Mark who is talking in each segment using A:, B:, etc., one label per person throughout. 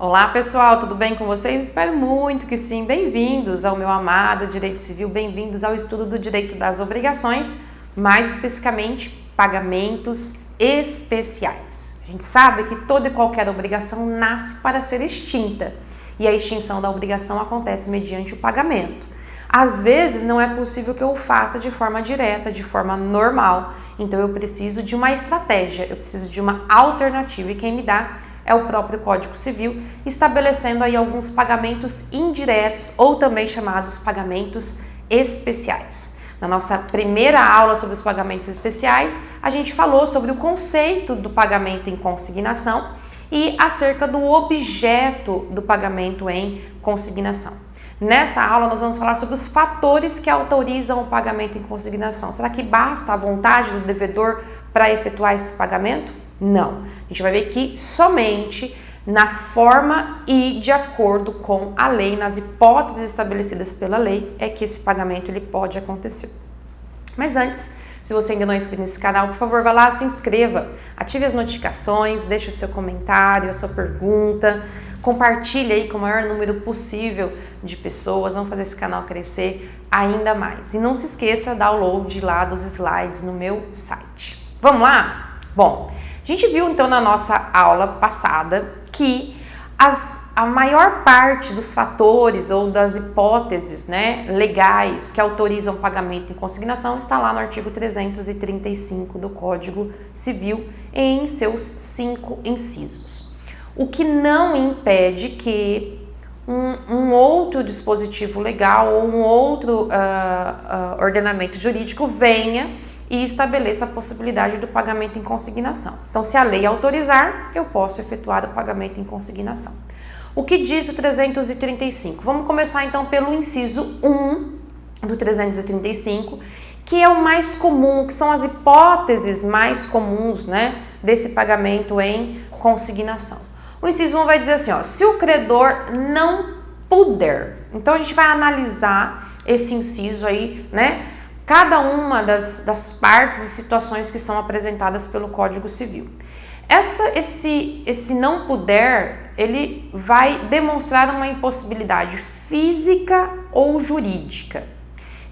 A: Olá pessoal, tudo bem com vocês? Espero muito que sim. Bem-vindos ao meu amado Direito Civil, bem-vindos ao estudo do Direito das Obrigações, mais especificamente pagamentos especiais. A gente sabe que toda e qualquer obrigação nasce para ser extinta e a extinção da obrigação acontece mediante o pagamento. Às vezes não é possível que eu o faça de forma direta, de forma normal, então eu preciso de uma estratégia, eu preciso de uma alternativa e quem me dá é o próprio Código Civil, estabelecendo aí alguns pagamentos indiretos ou também chamados pagamentos especiais. Na nossa primeira aula sobre os pagamentos especiais, a gente falou sobre o conceito do pagamento em consignação e acerca do objeto do pagamento em consignação. Nessa aula nós vamos falar sobre os fatores que autorizam o pagamento em consignação. Será que basta a vontade do devedor para efetuar esse pagamento? Não. A gente vai ver que somente na forma e de acordo com a lei, nas hipóteses estabelecidas pela lei, é que esse pagamento ele pode acontecer. Mas antes, se você ainda não é inscrito nesse canal, por favor, vá lá, se inscreva, ative as notificações, deixe o seu comentário, a sua pergunta, compartilhe aí com o maior número possível de pessoas, vamos fazer esse canal crescer ainda mais. E não se esqueça, download lá dos slides no meu site. Vamos lá? Bom, a gente viu então na nossa aula passada que a maior parte dos fatores ou das hipóteses legais que autorizam o pagamento em consignação está lá no artigo 335 do Código Civil em seus 5 incisos. O que não impede que um outro dispositivo legal ou um outro ordenamento jurídico venha e estabeleça a possibilidade do pagamento em consignação. Então, se a lei autorizar, eu posso efetuar o pagamento em consignação. O que diz o 335? Vamos começar então pelo inciso 1 do 335, que é o mais comum, que são as hipóteses mais comuns desse pagamento em consignação. O inciso 1 vai dizer assim, se o credor não puder, então a gente vai analisar esse inciso aí, cada uma das partes e situações que são apresentadas pelo Código Civil. Esse não puder, ele vai demonstrar uma impossibilidade física ou jurídica.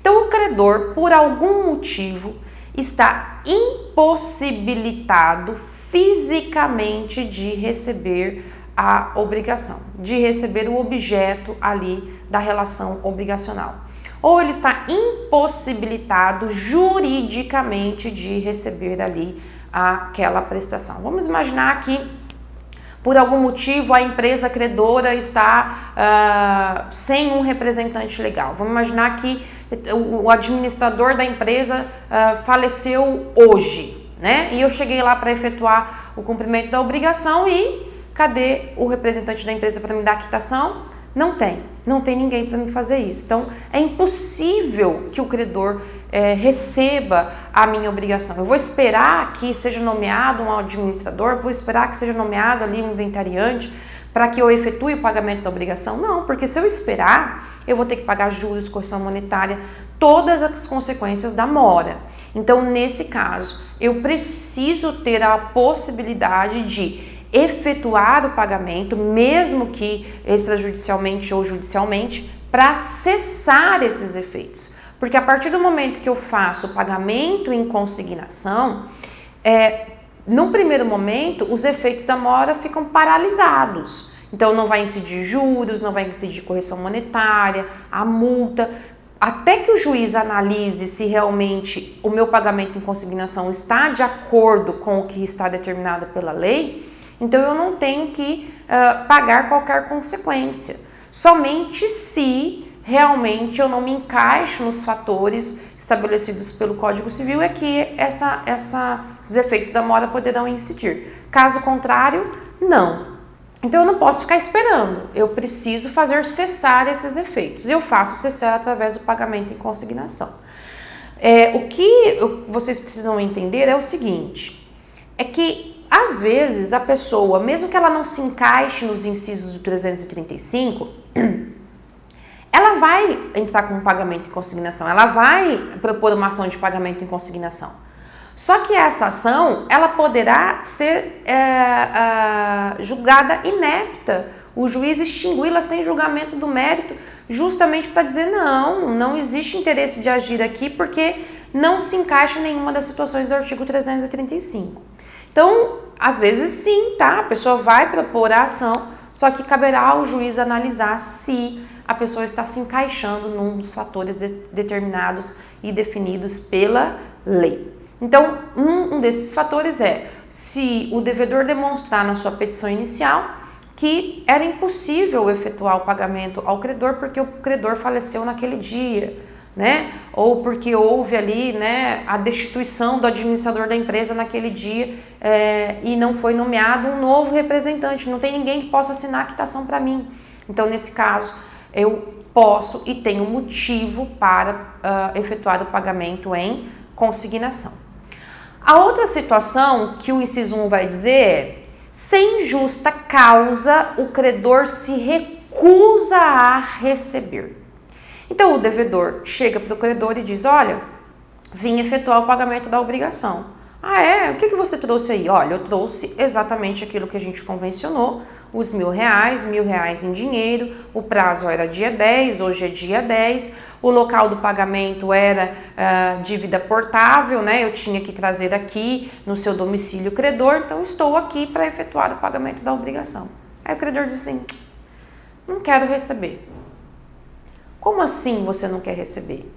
A: Então, o credor, por algum motivo, está impossibilitado fisicamente de receber a obrigação, de receber o objeto ali da relação obrigacional. Ou ele está impossibilitado juridicamente de receber ali aquela prestação. Vamos imaginar que, por algum motivo, a empresa credora está sem um representante legal. Vamos imaginar que o administrador da empresa faleceu hoje, e eu cheguei lá para efetuar o cumprimento da obrigação e cadê o representante da empresa para me dar a quitação? Não tem ninguém para me fazer isso. Então, é impossível que o credor receba a minha obrigação. Eu vou esperar que seja nomeado um administrador, vou esperar que seja nomeado ali um inventariante para que eu efetue o pagamento da obrigação? Não, porque se eu esperar, eu vou ter que pagar juros, correção monetária, todas as consequências da mora. Então, nesse caso, eu preciso ter a possibilidade de efetuar o pagamento, mesmo que extrajudicialmente ou judicialmente, para cessar esses efeitos. Porque a partir do momento que eu faço o pagamento em consignação, num primeiro momento, os efeitos da mora ficam paralisados. Então, não vai incidir juros, não vai incidir correção monetária, a multa. Até que o juiz analise se realmente o meu pagamento em consignação está de acordo com o que está determinado pela lei, então eu não tenho que pagar qualquer consequência. Somente se realmente eu não me encaixo nos fatores estabelecidos pelo Código Civil é que os efeitos da mora poderão incidir. Caso contrário, não. Então eu não posso ficar esperando, eu preciso fazer cessar esses efeitos. Eu faço cessar através do pagamento em consignação. O que vocês precisam entender é o seguinte, é que às vezes a pessoa, mesmo que ela não se encaixe nos incisos do 335, ela vai entrar com um pagamento em consignação, ela vai propor uma ação de pagamento em consignação. Só que essa ação, ela poderá ser julgada inepta o juiz extingui-la sem julgamento do mérito, justamente para dizer não existe interesse de agir aqui porque não se encaixa em nenhuma das situações do artigo 335. Então, às vezes sim, tá? A pessoa vai propor a ação, só que caberá ao juiz analisar se a pessoa está se encaixando num dos fatores determinados e definidos pela lei. Então, um desses fatores é se o devedor demonstrar na sua petição inicial que era impossível efetuar o pagamento ao credor porque o credor faleceu naquele dia, né? Ou porque houve ali, né, a destituição do administrador da empresa naquele dia e não foi nomeado um novo representante, não tem ninguém que possa assinar a quitação para mim. Então, nesse caso, eu posso e tenho motivo para efetuar o pagamento em consignação. A outra situação que o inciso 1 vai dizer é: sem justa causa, o credor se recusa a receber. Então, o devedor chega para o credor e diz: olha, vim efetuar o pagamento da obrigação. Ah, é? O que você trouxe aí? Olha, eu trouxe exatamente aquilo que a gente convencionou, os R$1.000 em dinheiro, o prazo era dia 10, hoje é dia 10, o local do pagamento era dívida portável, né? Eu tinha que trazer aqui no seu domicílio credor, então estou aqui para efetuar o pagamento da obrigação. Aí o credor diz assim: não quero receber. Como assim você não quer receber?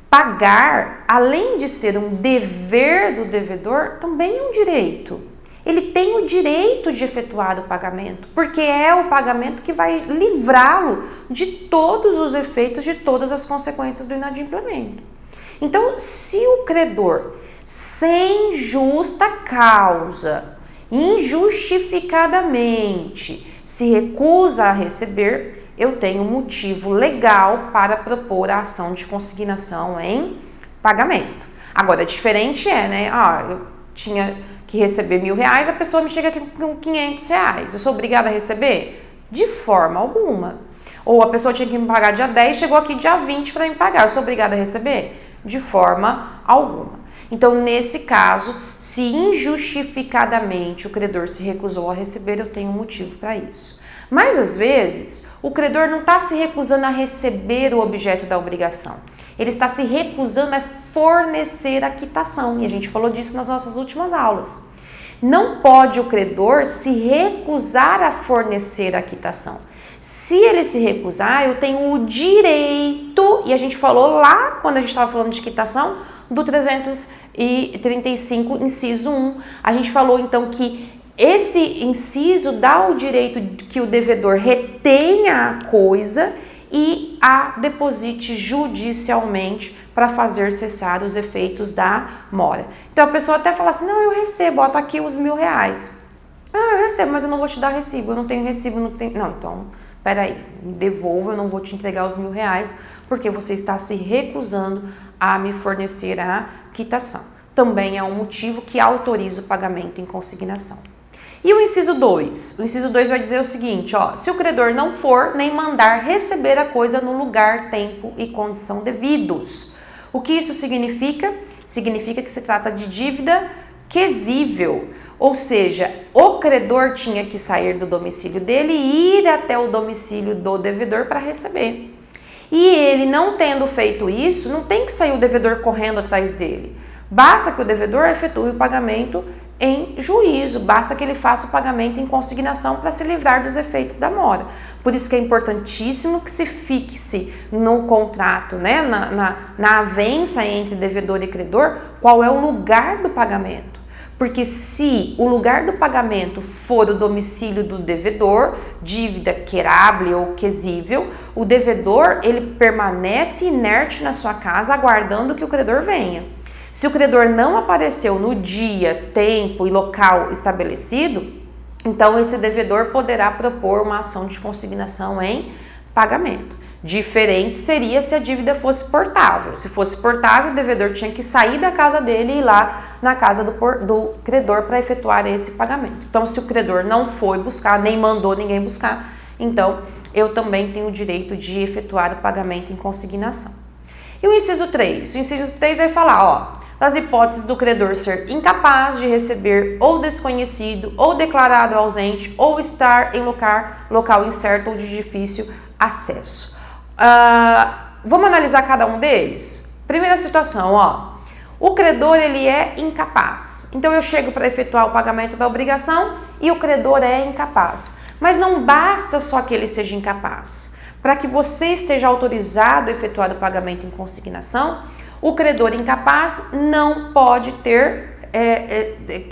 A: Pagar, além de ser um dever do devedor, também é um direito. Ele tem o direito de efetuar o pagamento, porque é o pagamento que vai livrá-lo de todos os efeitos, de todas as consequências do inadimplemento. Então, se o credor, sem justa causa, injustificadamente, se recusa a receber, eu tenho motivo legal para propor a ação de consignação em pagamento. Agora, diferente né? Eu tinha que receber R$1.000, a pessoa me chega aqui com R$500. Eu sou obrigada a receber? De forma alguma. Ou a pessoa tinha que me pagar dia 10, chegou aqui dia 20 para me pagar. Eu sou obrigada a receber? De forma alguma. Então, nesse caso, se injustificadamente o credor se recusou a receber, eu tenho um motivo para isso. Mas, às vezes, o credor não está se recusando a receber o objeto da obrigação. Ele está se recusando a fornecer a quitação. E a gente falou disso nas nossas últimas aulas. Não pode o credor se recusar a fornecer a quitação. Se ele se recusar, eu tenho o direito, e a gente falou lá, quando a gente estava falando de quitação, do 335, inciso 1. A gente falou, então, que esse inciso dá o direito que o devedor retenha a coisa e a deposite judicialmente para fazer cessar os efeitos da mora. Então a pessoa até fala assim: não, eu recebo, ó, tá aqui os R$1.000. Ah, eu recebo, mas eu não vou te dar recibo, eu não tenho recibo, não tenho. Não, então, peraí, me devolva, eu não vou te entregar os R$1.000 porque você está se recusando a me fornecer a quitação. Também é um motivo que autoriza o pagamento em consignação. E o inciso 2? O inciso 2 vai dizer o seguinte, ó: se o credor não for nem mandar receber a coisa no lugar, tempo e condição devidos. O que isso significa? Significa que se trata de dívida quesível, ou seja, o credor tinha que sair do domicílio dele e ir até o domicílio do devedor para receber. E ele não tendo feito isso, não tem que sair o devedor correndo atrás dele. Basta que o devedor efetue o pagamento em juízo, basta que ele faça o pagamento em consignação para se livrar dos efeitos da mora. Por isso que é importantíssimo que se fixe no contrato, né, na avença entre devedor e credor, qual é o lugar do pagamento. Porque se o lugar do pagamento for o domicílio do devedor, dívida querável ou quesível, o devedor ele permanece inerte na sua casa aguardando que o credor venha. Se o credor não apareceu no dia, tempo e local estabelecido, então esse devedor poderá propor uma ação de consignação em pagamento. Diferente seria se a dívida fosse portável. Se fosse portável, o devedor tinha que sair da casa dele e ir lá na casa do credor para efetuar esse pagamento. Então, se o credor não foi buscar, nem mandou ninguém buscar, então eu também tenho o direito de efetuar o pagamento em consignação. E o inciso 3? O inciso 3 vai falar, ó: nas hipóteses do credor ser incapaz de receber ou desconhecido, ou declarado ausente, ou estar em local incerto ou de difícil acesso. Vamos analisar cada um deles? Primeira situação, ó. O credor, ele é incapaz. Então, eu chego para efetuar o pagamento da obrigação e o credor é incapaz. Mas não basta só que ele seja incapaz. Para que você esteja autorizado a efetuar o pagamento em consignação, o credor incapaz não pode ter,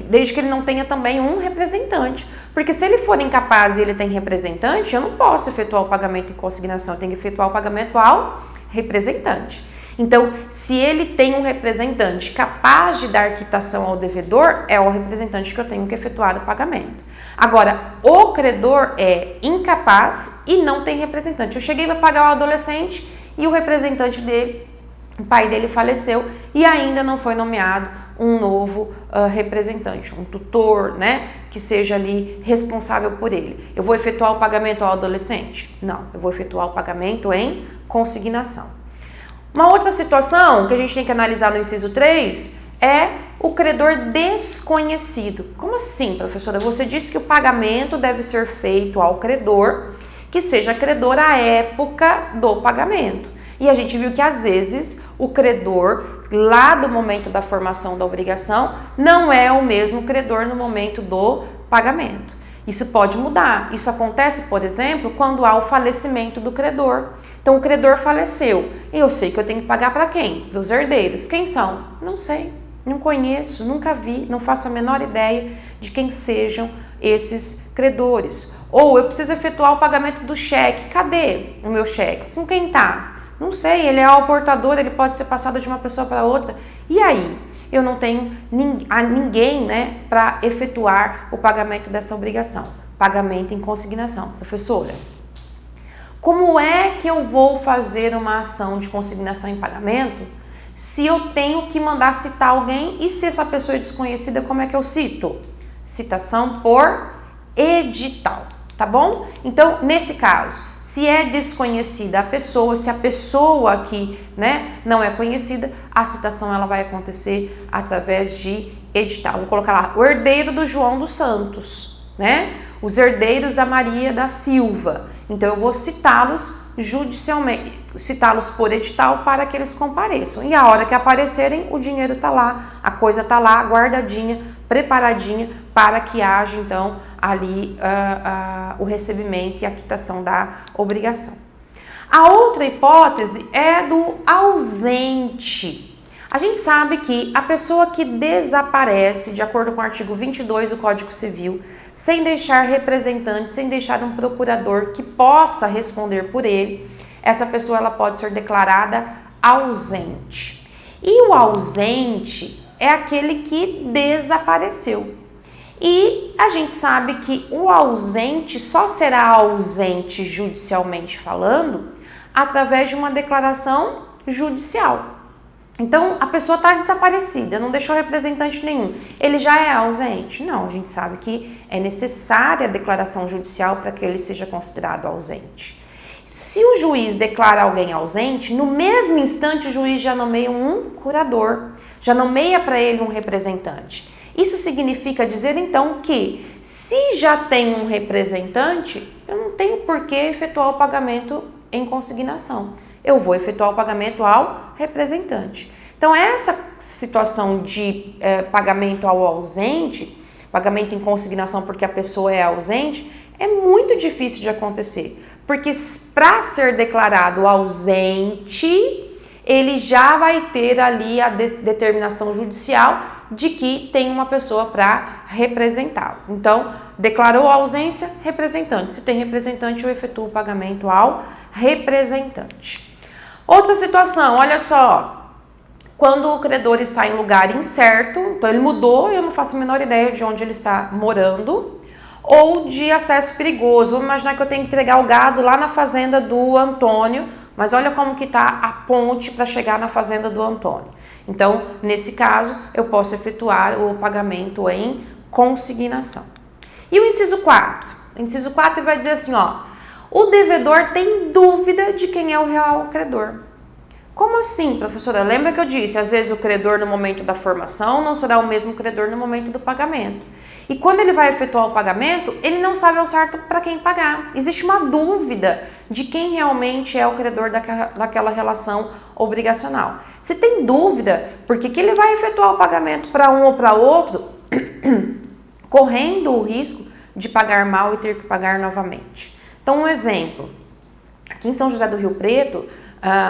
A: desde que ele não tenha também um representante. Porque se ele for incapaz e ele tem representante, eu não posso efetuar o pagamento em consignação, eu tenho que efetuar o pagamento ao representante. Então, se ele tem um representante capaz de dar quitação ao devedor, é o representante que eu tenho que efetuar o pagamento. Agora, o credor é incapaz e não tem representante. Eu cheguei para pagar o adolescente e o representante dele, o pai dele faleceu e ainda não foi nomeado um novo representante, um tutor, né, que seja ali responsável por ele. Eu vou efetuar o pagamento ao adolescente? Não, eu vou efetuar o pagamento em consignação. Uma outra situação que a gente tem que analisar no inciso 3 é o credor desconhecido. Como assim, professora? Você disse que o pagamento deve ser feito ao credor que seja credor à época do pagamento. E a gente viu que às vezes o credor lá do momento da formação da obrigação não é o mesmo credor no momento do pagamento. Isso pode mudar. Isso acontece, por exemplo, quando há o falecimento do credor. Então, o credor faleceu e eu sei que eu tenho que pagar para quem? Para os herdeiros. Quem são? Não sei, não conheço, nunca vi, não faço a menor ideia de quem sejam esses credores. Ou eu preciso efetuar o pagamento do cheque. Cadê o meu cheque? Com quem tá? Não sei, ele é o portador, ele pode ser passado de uma pessoa para outra. E aí? Eu não tenho ninguém, né, para efetuar o pagamento dessa obrigação. Pagamento em consignação. Professora, como é que eu vou fazer uma ação de consignação em pagamento se eu tenho que mandar citar alguém e se essa pessoa é desconhecida, como é que eu cito? Citação por edital, tá bom? Então, nesse caso, se é desconhecida a pessoa, se a pessoa aqui, né, não é conhecida, a citação ela vai acontecer através de edital. Vou colocar lá, o herdeiro do João dos Santos, né? Os herdeiros da Maria da Silva. Então, eu vou citá-los judicialmente, citá-los por edital para que eles compareçam. E a hora que aparecerem, o dinheiro está lá, a coisa está lá, guardadinha, preparadinha, para que haja, então, ali o recebimento e a quitação da obrigação. A outra hipótese é do ausente. A gente sabe que a pessoa que desaparece, de acordo com o artigo 22 do Código Civil, sem deixar representante, sem deixar um procurador que possa responder por ele, essa pessoa ela pode ser declarada ausente. E o ausente é aquele que desapareceu. E a gente sabe que o ausente só será ausente judicialmente falando através de uma declaração judicial. Então, a pessoa está desaparecida, não deixou representante nenhum. Ele já é ausente? Não, a gente sabe que é necessária a declaração judicial para que ele seja considerado ausente. Se o juiz declara alguém ausente, no mesmo instante o juiz já nomeia um curador, já nomeia para ele um representante. Isso significa dizer, então, que se já tem um representante, eu não tenho por que efetuar o pagamento em consignação. Eu vou efetuar o pagamento ao representante. Então, essa situação de pagamento ao ausente, pagamento em consignação porque a pessoa é ausente, é muito difícil de acontecer. Porque para ser declarado ausente, ele já vai ter ali a determinação judicial de que tem uma pessoa para representá-lo. Então, declarou a ausência, representante. Se tem representante, eu efetuo o pagamento ao representante. Outra situação, olha só, quando o credor está em lugar incerto, então ele mudou, eu não faço a menor ideia de onde ele está morando, ou de acesso perigoso. Vamos imaginar que eu tenho que entregar o gado lá na fazenda do Antônio, mas olha como que está a ponte para chegar na fazenda do Antônio. Então, nesse caso, eu posso efetuar o pagamento em consignação. E o inciso 4? O inciso 4 vai dizer assim, ó, o devedor tem dúvida de quem é o real credor. Como assim, professora? Lembra que eu disse, às vezes o credor no momento da formação não será o mesmo credor no momento do pagamento. E quando ele vai efetuar o pagamento, ele não sabe ao certo para quem pagar. Existe uma dúvida de quem realmente é o credor daquela relação obrigacional. Se tem dúvida, por que ele vai efetuar o pagamento para um ou para outro, correndo o risco de pagar mal e ter que pagar novamente. Então, um exemplo. Aqui em São José do Rio Preto,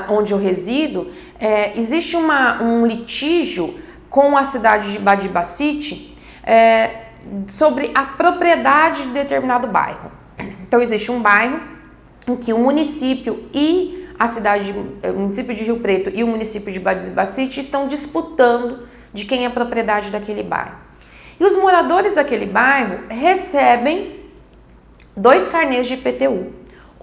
A: onde eu resido, existe um litígio com a cidade de Badibacite sobre a propriedade de determinado bairro. Então, existe um bairro em que o município e o município de Rio Preto e o município de Badibacite estão disputando de quem é a propriedade daquele bairro. E os moradores daquele bairro recebem 2 carnês de IPTU.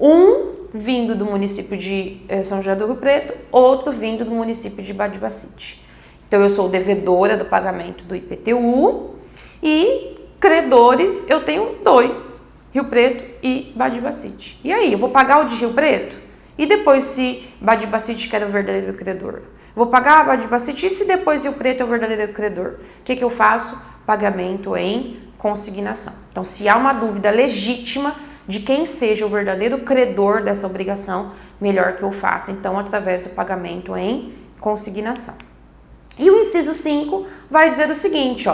A: Um vindo do município de São José do Rio Preto, outro vindo do município de Badibacite. Então, eu sou devedora do pagamento do IPTU e credores eu tenho 2, Rio Preto e Badibacite. E aí, eu vou pagar o de Rio Preto? E depois, se Badibacite quer o verdadeiro credor? Vou pagar a Badibacite e se depois Rio Preto é o verdadeiro credor? O que eu faço? Pagamento em consignação. Então, se há uma dúvida legítima de quem seja o verdadeiro credor dessa obrigação, melhor que eu faça, então, através do pagamento em consignação. E o inciso 5 vai dizer o seguinte,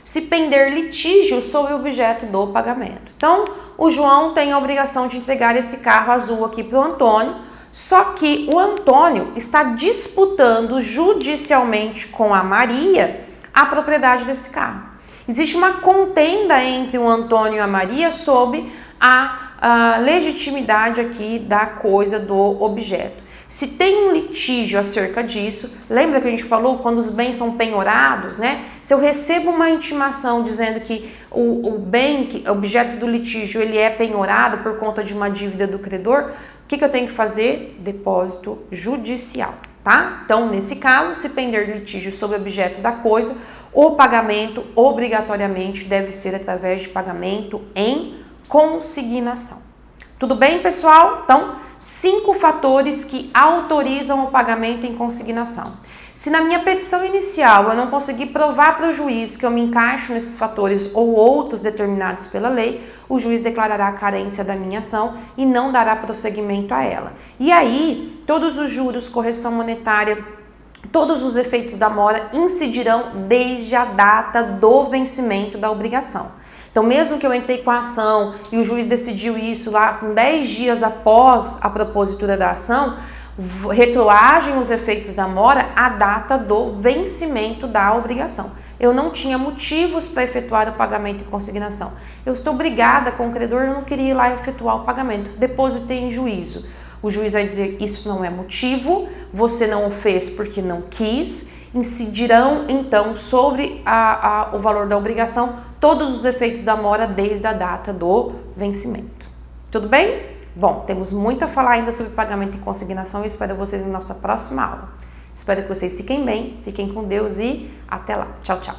A: se pender litígio sobre o objeto do pagamento. Então, o João tem a obrigação de entregar esse carro azul aqui para o Antônio, só que o Antônio está disputando judicialmente com a Maria a propriedade desse carro. Existe uma contenda entre o Antônio e a Maria sobre a legitimidade aqui da coisa, do objeto. Se tem um litígio acerca disso, lembra que a gente falou quando os bens são penhorados, né? Se eu recebo uma intimação dizendo que o bem, objeto do litígio, ele é penhorado por conta de uma dívida do credor, o que eu tenho que fazer? Depósito judicial, tá? Então, nesse caso, se pender litígio sobre o objeto da coisa, o pagamento obrigatoriamente deve ser através de pagamento em consignação. Tudo bem, pessoal? Então, 5 fatores que autorizam o pagamento em consignação. Se na minha petição inicial eu não conseguir provar para o juiz que eu me encaixo nesses fatores ou outros determinados pela lei, o juiz declarará a carência da minha ação e não dará prosseguimento a ela. E aí, todos os juros, correção monetária, todos os efeitos da mora incidirão desde a data do vencimento da obrigação. Então, mesmo que eu entrei com a ação e o juiz decidiu isso lá com 10 dias após a propositura da ação, retroagem os efeitos da mora à data do vencimento da obrigação. Eu não tinha motivos para efetuar o pagamento em consignação. Eu estou brigada com o credor, eu não queria ir lá efetuar o pagamento. Depositei em juízo. O juiz vai dizer, isso não é motivo, você não o fez porque não quis, incidirão então sobre o valor da obrigação todos os efeitos da mora desde a data do vencimento. Tudo bem? Bom, temos muito a falar ainda sobre pagamento em consignação e espero vocês na nossa próxima aula. Espero que vocês fiquem bem, fiquem com Deus e até lá. Tchau, tchau.